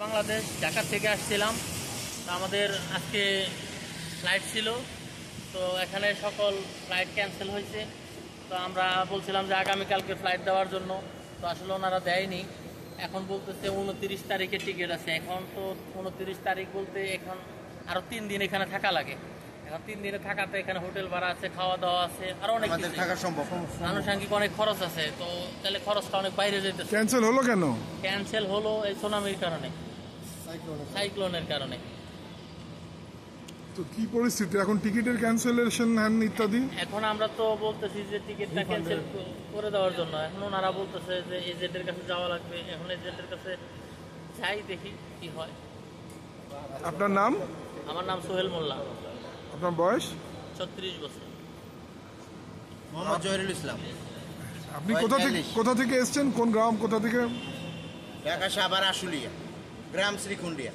বাংলাদেশ ঢাকা থেকে আসছিলাম। তো আমাদের আজকে ফ্লাইট ছিল, তো এখানে সকল ফ্লাইট ক্যান্সেল হয়েছে। তো আমরা বলছিলাম যে আগামীকালকে ফ্লাইট দেওয়ার জন্য, তো আসলে ওনারা দেয়নি। এখন বলতেছে 29 তারিখে টিকিট আছে। এখন তো 29 তারিখ বলতে এখন আরও 3 দিন এখানে থাকা লাগে। এখন 3 দিনে থাকাতে এখানে হোটেল ভাড়া আছে, খাওয়া দাওয়া আছে, আরো অনেক কিছু থাকা সম্ভব, আনুষঙ্গিক অনেক খরচ আছে। তো তাহলে খরচটা অনেক বাইরে যেতেছে। ক্যান্সেল হলো কেন? ক্যান্সেল হলো এই সুনামির কারণে, সাইক্লোনের কারণে। তো কি পরিস্থিতি এখন? টিকিটের ক্যান্সেলেশন হ্যান ইত্যাদি। এখন আমরা তো বলতেছি যে টিকিটটা ক্যান্সেল করে দেওয়ার জন্য। এখন ওনারা বলতেছে যে এজেন্টের কাছে যাওয়া লাগবে। এখন এজেন্টের কাছে যাই, দেখি কি হয়। আপনার নাম? আমার নাম সোহেল মোল্লা। আপনার বয়স? 36 বছর। মোহাম্মদ জহিরুল ইসলাম। আপনি কোথা থেকে এসেছেন? কোন গ্রাম? কোথা থেকে? ঢাকা সাভার আশুলিয়া, গ্রাম শ্রীকুন্ডিয়া।